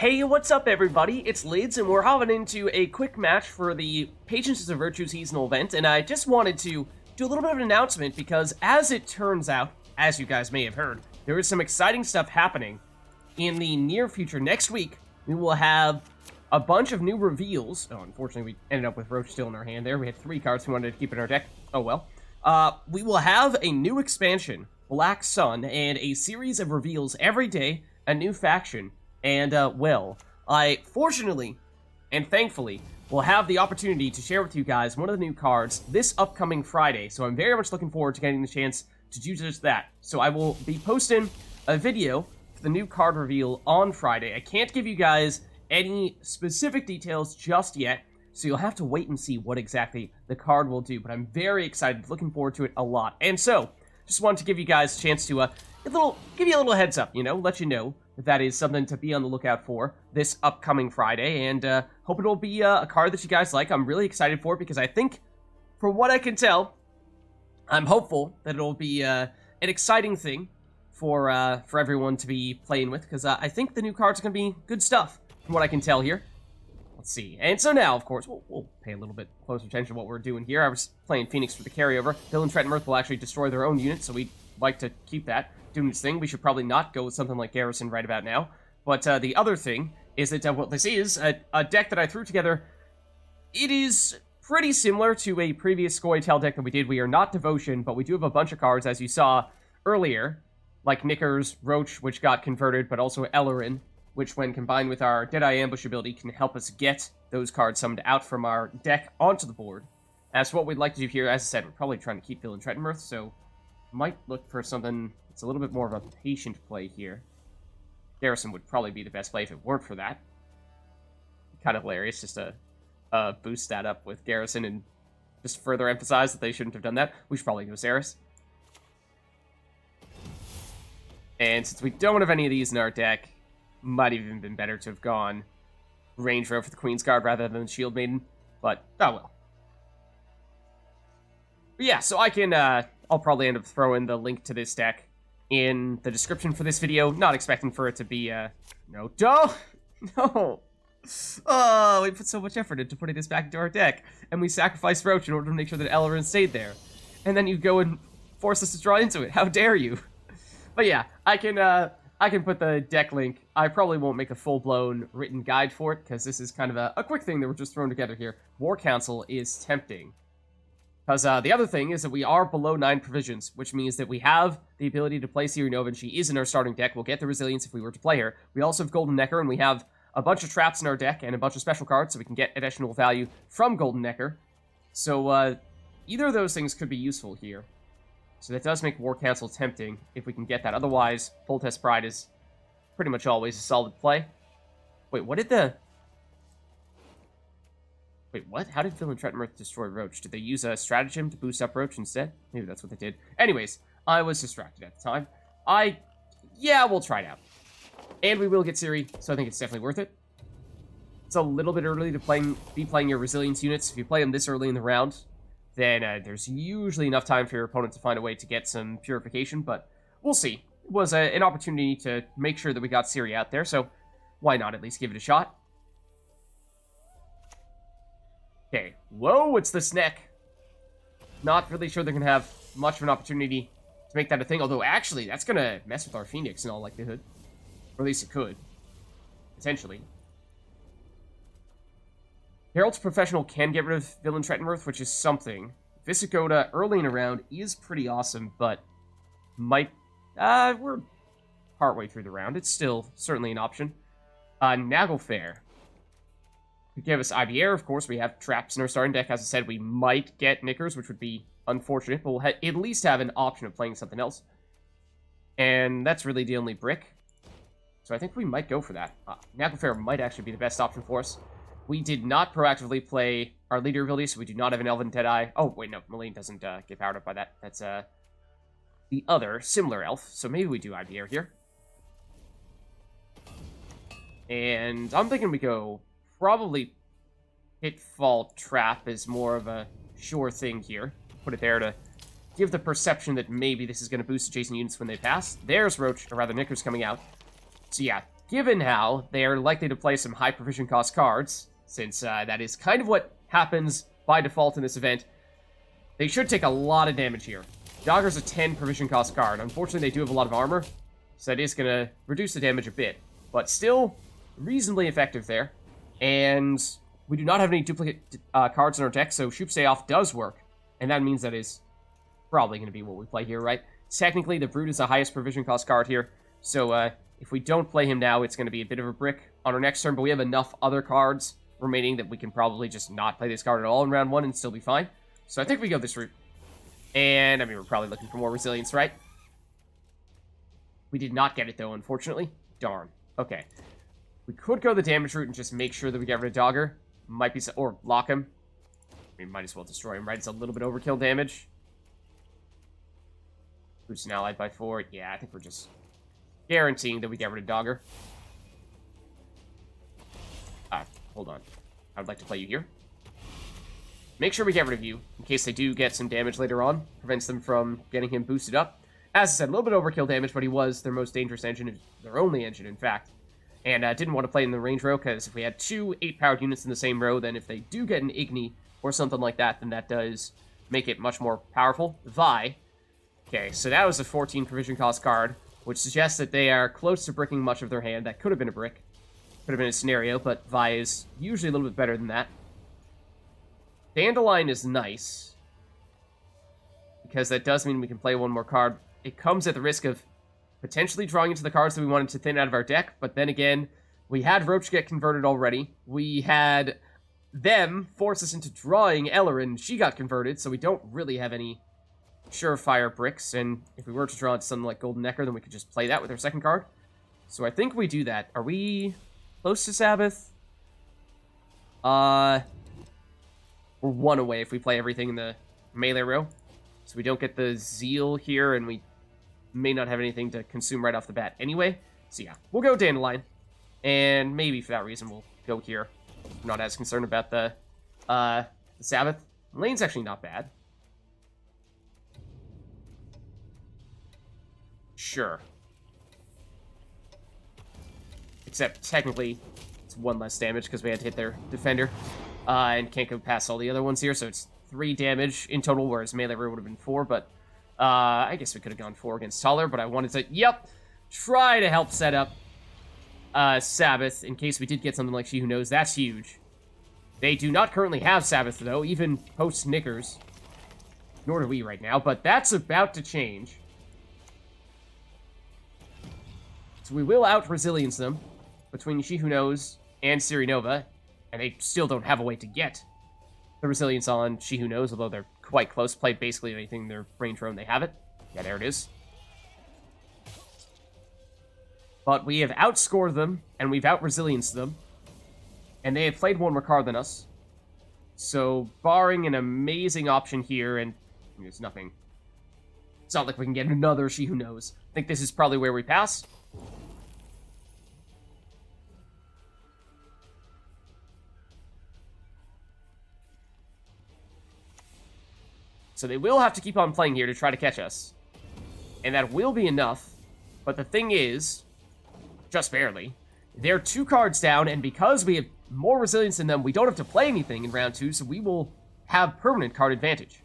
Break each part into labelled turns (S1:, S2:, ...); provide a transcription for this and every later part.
S1: Hey, what's up everybody? It's Lids, and we're hopping into a quick match for the Patience is a Virtue seasonal event, and I just wanted to do a little bit of an announcement because, as it turns out, as you guys may have heard, there is some exciting stuff happening in the near future. Next week, we will have a bunch of new reveals. Oh, unfortunately, we ended up with Roach still in our hand there. We had 3 cards we wanted to keep in our deck. Oh well. We will have a new expansion, Black Sun, and a series of reveals every day, a new faction. And, well, I, fortunately and thankfully, will have the opportunity to share with you guys one of the new cards this upcoming Friday, so I'm very much looking forward to getting the chance to do just that. So I will be posting a video for the new card reveal on Friday. I can't give you guys any specific details just yet, so you'll have to wait and see what exactly the card will do, but I'm very excited, looking forward to it a lot. And so, just wanted to give you guys a chance to, give you a little heads up, let you know that is something to be on the lookout for this upcoming Friday, and hope it'll be a card that you guys like. I'm really excited for it because I think, from what I can tell, I'm hopeful that it'll be an exciting thing for everyone to be playing with, because I think the new cards are going to be good stuff, from what I can tell here. Let's see. And so now, of course, we'll pay a little bit closer attention to what we're doing here. I was playing Phoenix for the carryover. Bill and Trent and Mirth will actually destroy their own units, so we'd like to keep that doing its thing. We should probably not go with something like Garrison right about now. But the other thing is that, well, this is a deck that I threw together. It is pretty similar to a previous Scoia'Tael deck that we did. We are not Devotion, but we do have a bunch of cards, as you saw earlier, like Knickers, Roach, which got converted, but also Aelirenn, which when combined with our Deadeye Ambush ability can help us get those cards summoned out from our deck onto the board. As what we'd like to do here, as I said, we're probably trying to keep Bill and Trent and Mirth, so might look for something that's a little bit more of a patient play here. Garrison would probably be the best play if it weren't for that. Kind of hilarious just to boost that up with Garrison and just further emphasize that they shouldn't have done that. We should probably go Sorceress. And since we don't have any of these in our deck, might have even been better to have gone Range Row for the Queen's Guard rather than Shield Maiden. But, oh well. But yeah, so I can, I'll probably end up throwing the link to this deck in the description for this video. Not expecting for it to be, no. No! Oh, we put so much effort into putting this back into our deck, and we sacrificed Roach in order to make sure that Aelirenn stayed there. And then you go and force us to draw into it. How dare you? But yeah, I can put the deck link. I probably won't make a full-blown written guide for it, because this is kind of a quick thing that we're just throwing together here. War Council is tempting. Because the other thing is that we are below 9 provisions, which means that we have the ability to play Ciri Nova, and she is in our starting deck. We'll get the resilience if we were to play her. We also have Golden Necker, and we have a bunch of traps in our deck and a bunch of special cards, so we can get additional value from Golden Necker. So either of those things could be useful here. So that does make War Council tempting if we can get that. Otherwise, Poleaxe Pride is pretty much always a solid play. Wait, what did the... Wait, what? How did Phil and Trent and Mirth destroy Roach? Did they use a stratagem to boost up Roach instead? Maybe that's what they did. Anyways, I was distracted at the time. Yeah, we'll try it out. And we will get Ciri, so I think it's definitely worth it. It's a little bit early to be playing your Resilience units. If you play them this early in the round, then there's usually enough time for your opponent to find a way to get some Purification, but we'll see. It was an opportunity to make sure that we got Ciri out there, so why not at least give it a shot? Okay, whoa, it's the Sneck. Not really sure they're going to have much of an opportunity to make that a thing, although actually, that's going to mess with our Phoenix in all likelihood. Or at least it could. Potentially. Herald's Professional can get rid of Villain Trettenworth, which is something. Visigoda early in a round is pretty awesome, but might... we're partway through the round. It's still certainly an option. Naglfar could give us Eibhear, of course. We have traps in our starting deck. As I said, we might get Knickers, which would be unfortunate, but we'll at least have an option of playing something else. And that's really the only brick. So I think we might go for that. Naglfar might actually be the best option for us. We did not proactively play our leader ability, so we do not have an Elven Deadeye. Oh, wait, no. Malign doesn't get powered up by that. That's the other similar elf. So maybe we do Eibhear here. And I'm thinking we go probably Pitfall Trap is more of a sure thing here. Put it there to give the perception that maybe this is going to boost adjacent units when they pass. There's Roach, or rather Knickers coming out. So yeah, given how they are likely to play some high provision cost cards, since that is kind of what happens by default in this event, they should take a lot of damage here. Dagger's a 10 provision cost card. Unfortunately, they do have a lot of armor, so that is going to reduce the damage a bit. But still, reasonably effective there. And we do not have any duplicate cards in our deck, so Shoop Stay Off does work. And that means that is probably going to be what we play here, right? Technically, the Brute is the highest provision cost card here. So if we don't play him now, it's going to be a bit of a brick on our next turn. But we have enough other cards remaining that we can probably just not play this card at all in round 1 and still be fine. So I think we go this route. And, I mean, we're probably looking for more resilience, right? We did not get it, though, unfortunately. Darn. Okay. We could go the damage route and just make sure that we get rid of Dagger. Might be... or lock him. We might as well destroy him, right? It's a little bit overkill damage. Boost an allied by 4. Yeah, I think we're just guaranteeing that we get rid of Dagger. Hold on. I would like to play you here. Make sure we get rid of you, in case they do get some damage later on. Prevents them from getting him boosted up. As I said, a little bit overkill damage, but he was their most dangerous engine, their only engine, in fact. And I didn't want to play in the range row, because if we had 2 8-powered units in the same row, then if they do get an Igni or something like that, then that does make it much more powerful. Vi. Okay, so that was a 14 provision cost card, which suggests that they are close to bricking much of their hand. That could have been a brick. Could have been a scenario, but Vi is usually a little bit better than that. Dandelion is nice, because that does mean we can play one more card. It comes at the risk of potentially drawing into the cards that we wanted to thin out of our deck, but then again, we had Roach get converted already. We had them force us into drawing Aelirenn. She got converted, so we don't really have any surefire bricks, and if we were to draw into something like Golden Necker, then we could just play that with our second card. So I think we do that. Are we close to Sabbath? We're 1 away if we play everything in the melee row. So we don't get the Zeal here, and we may not have anything to consume right off the bat anyway. So yeah, we'll go Dandelion. And maybe for that reason we'll go here. I'm not as concerned about the Sabbath. Lane's actually not bad. Sure. Except technically it's 1 less damage because we had to hit their defender. And can't go past all the other ones here, so it's 3 damage in total, whereas melee would have been 4, but I guess we could have gone 4 against Taller, but I wanted to, try to help set up Sabbath in case we did get something like She Who Knows. That's huge. They do not currently have Sabbath, though, even post Knickers. Nor do we right now, but that's about to change. So we will out-resilience them between She Who Knows and Ciri Nova, and they still don't have a way to get the resilience on She Who Knows, although they're quite close. Play basically anything in their range row and they have it. Yeah, there it is. But we have outscored them, and we've out-resilienced them, and they have played 1 more card than us. So, barring an amazing option here, and there's nothing. It's not like we can get another She Who Knows. I think this is probably where we pass. So they will have to keep on playing here to try to catch us. And that will be enough. But the thing is, just barely, they're 2 cards down, and because we have more resilience than them, we don't have to play anything in round 2, so we will have permanent card advantage.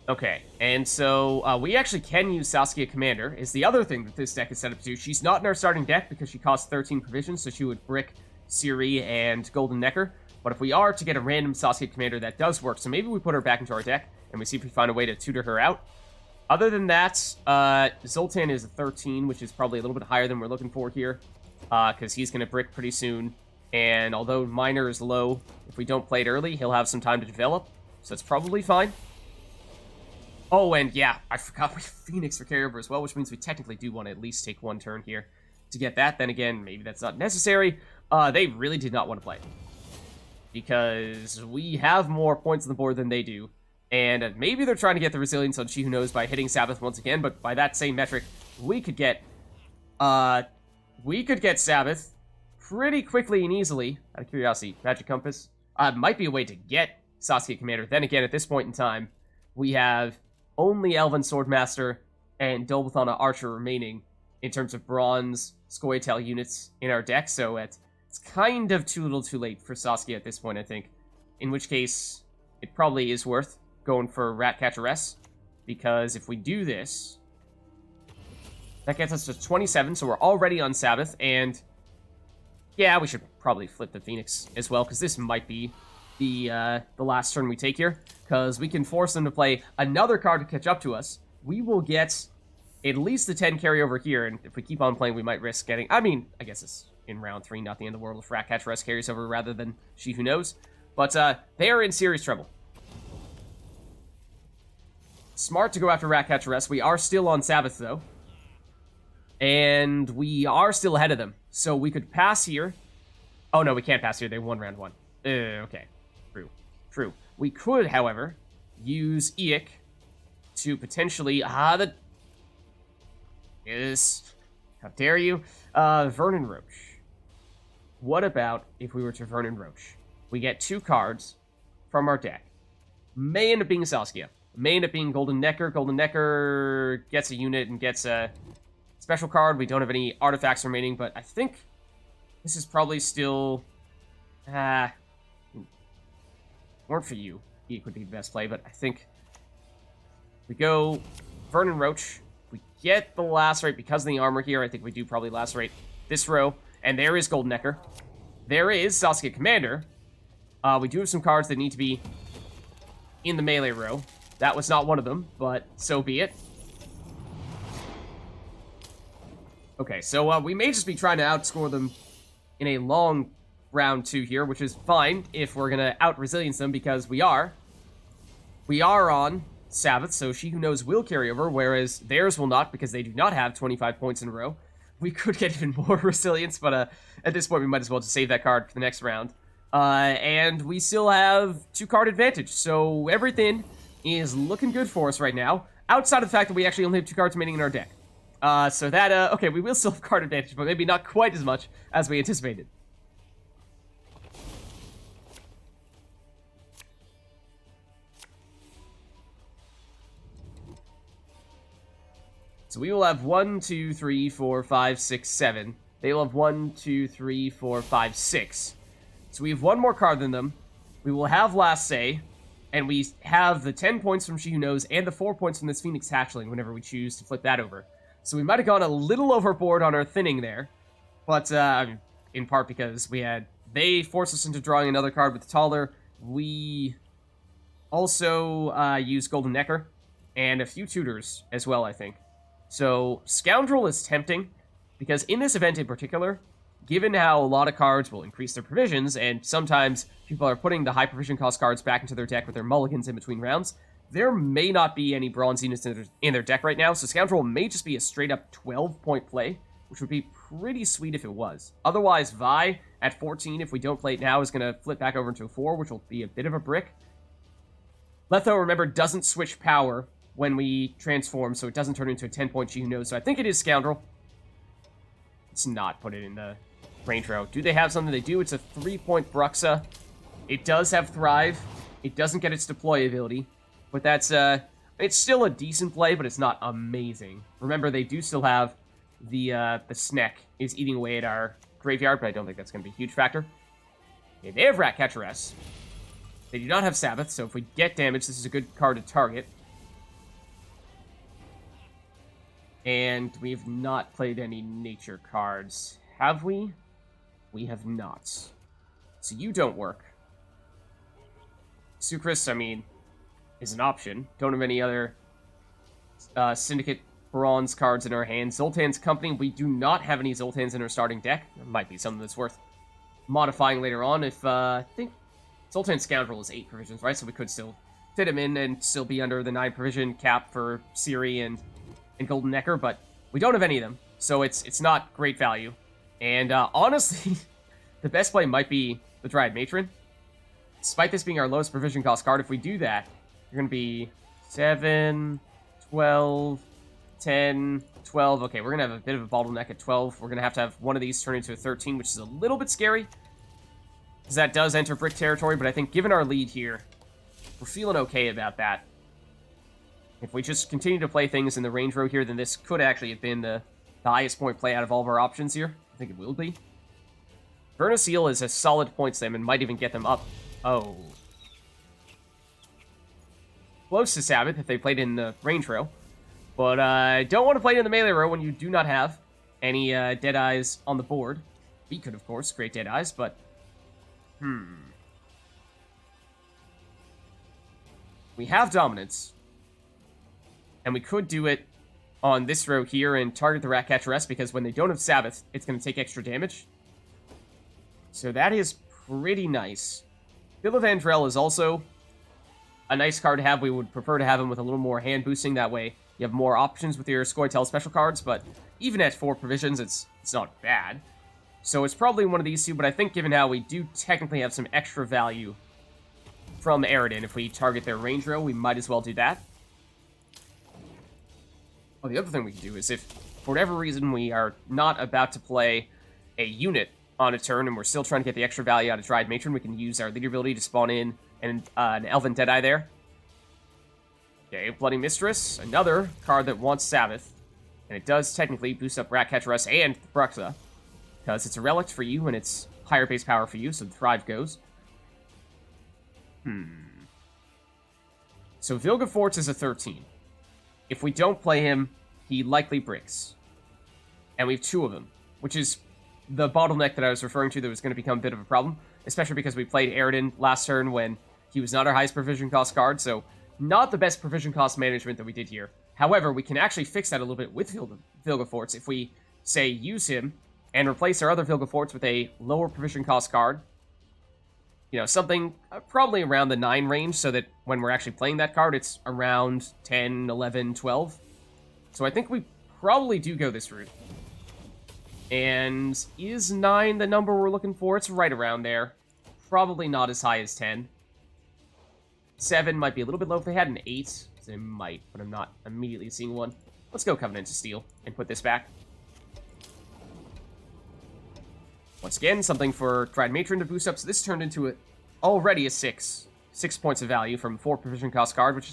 S1: Okay, and so we actually can use Saskia Commander, is the other thing that this deck is set up to do. She's not in our starting deck because she costs 13 provisions, so she would brick Ciri and Golden Necker. But if we are to get a random Saskia Commander, that does work. So maybe we put her back into our deck, and we see if we find a way to tutor her out. Other than that, Zoltan is a 13, which is probably a little bit higher than we're looking for here, because he's going to brick pretty soon. And although Miner is low, if we don't play it early, he'll have some time to develop. So it's probably fine. Oh, and yeah, I forgot we have Phoenix for carryover as well, which means we technically do want to at least take 1 turn here to get that. Then again, maybe that's not necessary. They really did not want to play, because we have more points on the board than they do. And maybe they're trying to get the resilience on She Who Knows by hitting Sabbath once again, but by that same metric, we could get Sabbath pretty quickly and easily. Out of curiosity, Magic Compass. Might be a way to get Saskia Commander. Then again, at this point in time, we have only Elven Swordmaster and Dol Blathanna Archer remaining in terms of bronze Scoia'Tael units in our deck, so it's kind of too little too late for Saskia at this point, I think. In which case, it probably is worth going for Ratcatcheress, because if we do this, that gets us to 27, so we're already on Sabbath, and yeah, we should probably flip the Phoenix as well, because this might be the last turn we take here, because we can force them to play another card to catch up to us. We will get at least the 10 carryover here, and if we keep on playing, we might risk getting... I mean, I guess it's in round 3, not the end of the world if Ratcatcheress carries over rather than She Who Knows. But they are in serious trouble. Smart to go after Ratcatcheress. We are still on Sabbath, though. And we are still ahead of them. So we could pass here. Oh, no, we can't pass here. They won round 1. Okay. True. We could, however, use Eik to potentially... How dare you? Vernon Roach. What about if we were to Vernon Roach? We get 2 cards from our deck. May end up being Saskia. May end up being Golden Necker. Golden Necker gets a unit and gets a special card. We don't have any artifacts remaining, but I think this is probably still... weren't for you. Eik would be the best play, but I think we go Vernon Roach. We get the Lacerate because of the armor here. I think we do probably Lacerate this row. And there is Golden Necker. There is Saskia Commander. We do have some cards that need to be in the melee row. That was not one of them, but so be it. Okay, so we may just be trying to outscore them in a long round 2 here, which is fine if we're going to out-resilience them, because we are. We are on Sabbath, so She Who Knows will carry over, whereas theirs will not, because they do not have 25 points in a row. We could get even more resilience, but at this point we might as well just save that card for the next round. And we still have 2-card advantage, so everything is looking good for us right now, outside of the fact that we actually only have 2 cards remaining in our deck. So that, okay, we will still have card advantage, but maybe not quite as much as we anticipated. So we will have 1, 2, 3, 4, 5, 6, 7. They will have 1, 2, 3, 4, 5, 6. So we have 1 more card than them. We will have Last Say, and we have the 10 points from She Who Knows and the 4 points from this Phoenix Hatchling whenever we choose to flip that over. So we might have gone a little overboard on our thinning there, but in part because they forced us into drawing another card with Taller. We also used Golden Necker and a few tutors as well, I think. So Scoundrel is tempting, because in this event in particular, given how a lot of cards will increase their provisions, and sometimes people are putting the high provision cost cards back into their deck with their mulligans in between rounds, there may not be any bronze units in their deck right now, so Scoundrel may just be a straight-up 12-point play, which would be pretty sweet if it was. Otherwise, Vi, at 14, if we don't play it now, is going to flip back over into a 4, which will be a bit of a brick. Letho, remember, doesn't switch power when we transform, so it doesn't turn into a 10-point She Who Knows, so I think it is Scoundrel. Let's not put it in the range row. Do they have something? They do. It's a 3-point Bruxa. It does have Thrive. It doesn't get its deploy ability, but that's, it's still a decent play, but it's not amazing. Remember, they do still have the Sneck is eating away at our graveyard, but I don't think that's going to be a huge factor. Okay, they have Ratcatcheress. They do not have Sabbath, so if we get damage, this is a good card to target. And we've not played any nature cards. Have we? We have not. So you don't work. Sucrus, I mean, is an option. Don't have any other Syndicate bronze cards in our hands. Zoltan's Company, we do not have any Zoltans in our starting deck. There might be something that's worth modifying later on if, I think Zoltan Scoundrel is 8 provisions, right? So we could still fit him in and still be under the 9 provision cap for Ciri and Golden Necker, but we don't have any of them, so it's not great value. And honestly, the best play might be the Dryad Matron. Despite this being our lowest provision cost card, if we do that, you're going to be 7, 12, 10, 12. Okay, we're going to have a bit of a bottleneck at 12. We're going to have one of these turn into a 13, which is a little bit scary. because that does enter brick territory, but I think given our lead here, we're feeling okay about that. If we just continue to play things in the range row here, then this could actually have been the highest point play out of all of our options here. I think it will be. Vernaseal is a solid point slam and might even get them up. Oh. Close to Sabbath if they played in the range row. But I don't want to play it in the melee row when you do not have any Deadeyes on the board. We could, of course, create Deadeyes, but... We have Dominance. And we could do it on this row here and target the Ratcatcheress, because when they don't have Sabbath, it's going to take extra damage. So that is pretty nice. Philodendrel is also a nice card to have. We would prefer to have him with a little more hand boosting. That way you have more options with your Scoia'Tael special cards, but even at 4 provisions, it's not bad. So it's probably one of these two, but I think given how we do technically have some extra value from Aelirenn, if we target their range row, we might as well do that. Well, the other thing we can do is if, for whatever reason, we are not about to play a unit on a turn and we're still trying to get the extra value out of Dryad Matron, we can use our leader ability to spawn in an Elven Deadeye there. Okay, Bloody Mistress, another card that wants Sabbath, and it does technically boost up Ratcatcheress and Bruxa, because it's a relic for you and it's higher base power for you, so the Thrive goes. So Vilgefortz is a 13. If we don't play him, he likely bricks. And we have 2 of them, which is the bottleneck that I was referring to that was going to become a bit of a problem, especially because we played Aelirenn last turn when he was not our highest provision cost card, so not the best provision cost management that we did here. However, we can actually fix that a little bit with Vilgefortz if we, say, use him and replace our other Vilgefortz with a lower provision cost card. You know, something probably around the 9 range, so that when we're actually playing that card, it's around 10, 11, 12. So I think we probably do go this route. And is 9 the number we're looking for? It's right around there. Probably not as high as 10. 7 might be a little bit low. If they had an 8, they might, but I'm not immediately seeing one. Let's go Covenant of Steel and put this back. Once again, something for Dryad Matron to boost up. So this turned into already a 6. 6 points of value from 4 provision cost card, which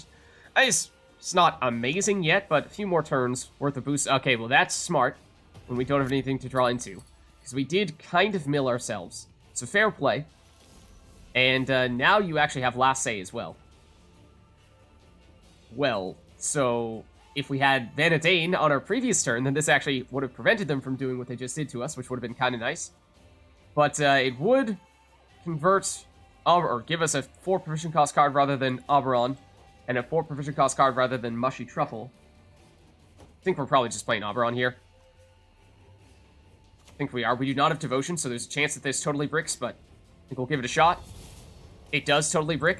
S1: is it's not amazing yet, but a few more turns worth of boost. Okay, well that's smart when we don't have anything to draw into, because we did kind of mill ourselves. It's a fair play. And now you actually have Last Say as well. Well, so if we had Vanadane on our previous turn, then this actually would have prevented them from doing what they just did to us, which would have been kind of nice. But it would convert, or give us a 4 provision cost card rather than Oberon, and a 4 provision cost card rather than Mushy Truffle. I think we're probably just playing Oberon here. I think we are. We do not have Devotion, so there's a chance that this totally bricks, but I think we'll give it a shot. It does totally brick.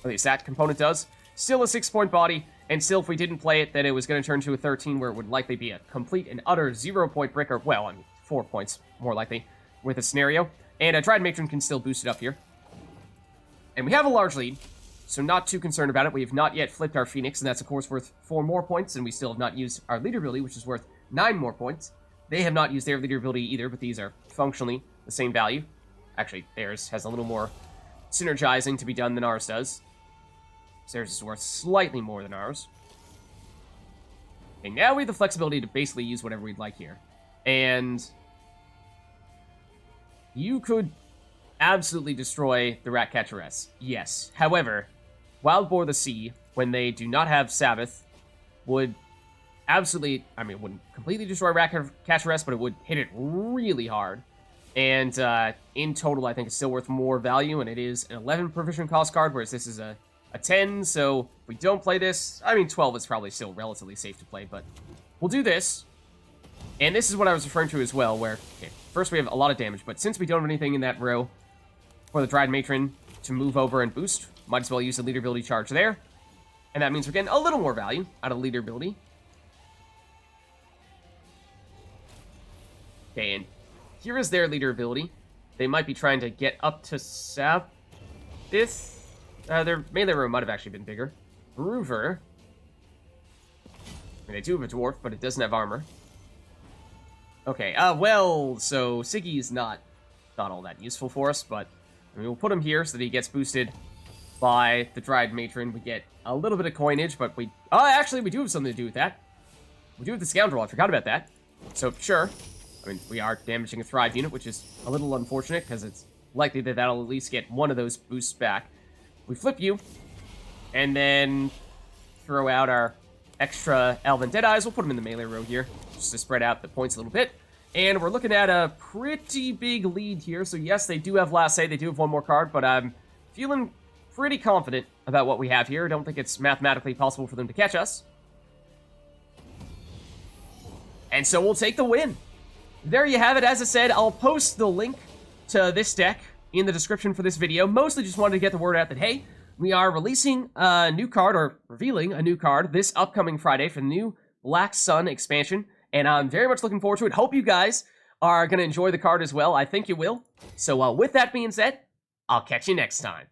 S1: At least that component does. Still a 6-point body, and still if we didn't play it, then it was going to turn to a 13, where it would likely be a complete and utter 0-point bricker. Well, I mean, 4 points, more likely, with a scenario. And Dryad Matron can still boost it up here. And we have a large lead, so not too concerned about it. We have not yet flipped our Phoenix, and that's, of course, worth 4 more points, and we still have not used our leader ability, which is worth 9 more points. They have not used their leader ability either, but these are functionally the same value. Actually, theirs has a little more synergizing to be done than ours does. Theirs is worth slightly more than ours. Okay, now we have the flexibility to basically use whatever we'd like here. And you could absolutely destroy the Ratcatcheress. Yes. However, Wild Boar the Sea, when they do not have Sabbath, would absolutely, I mean, it wouldn't completely destroy Ratcatcheress, but it would hit it really hard. And in total, I think it's still worth more value, and it is an 11 provision cost card, whereas this is a 10, so if we don't play this, I mean, 12 is probably still relatively safe to play, but we'll do this. And this is what I was referring to as well, where, okay, first we have a lot of damage, but since we don't have anything in that row for the Dryad Matron to move over and boost, might as well use the leader ability charge there. And that means we're getting a little more value out of leader ability. Okay, and here is their leader ability. They might be trying to get up to Sabbath. Their melee row might have actually been bigger. Groover. I mean, they do have a dwarf, but it doesn't have armor. Okay, well, so Siggy is not not all that useful for us, but I mean, we'll put him here so that he gets boosted by the Dryad Matron. We get a little bit of coinage, but we... Oh, actually, we do have something to do with that. We do have the Scoundrel. I forgot about that. So, sure. I mean, we are damaging a Thrive unit, which is a little unfortunate, because it's likely that that'll at least get one of those boosts back. We flip you, and then throw out our extra Elven Deadeyes. We'll put them in the melee row here, just to spread out the points a little bit. And we're looking at a pretty big lead here. So, yes, they do have Lacerate. They do have one more card, but I'm feeling pretty confident about what we have here. I don't think it's mathematically possible for them to catch us. And so we'll take the win. There you have it. As I said, I'll post the link to this deck in the description for this video. Mostly just wanted to get the word out that, hey, we are releasing a new card, or revealing a new card, this upcoming Friday for the new Black Sun expansion. And I'm very much looking forward to it. Hope you guys are going to enjoy the card as well. I think you will. So with that being said, I'll catch you next time.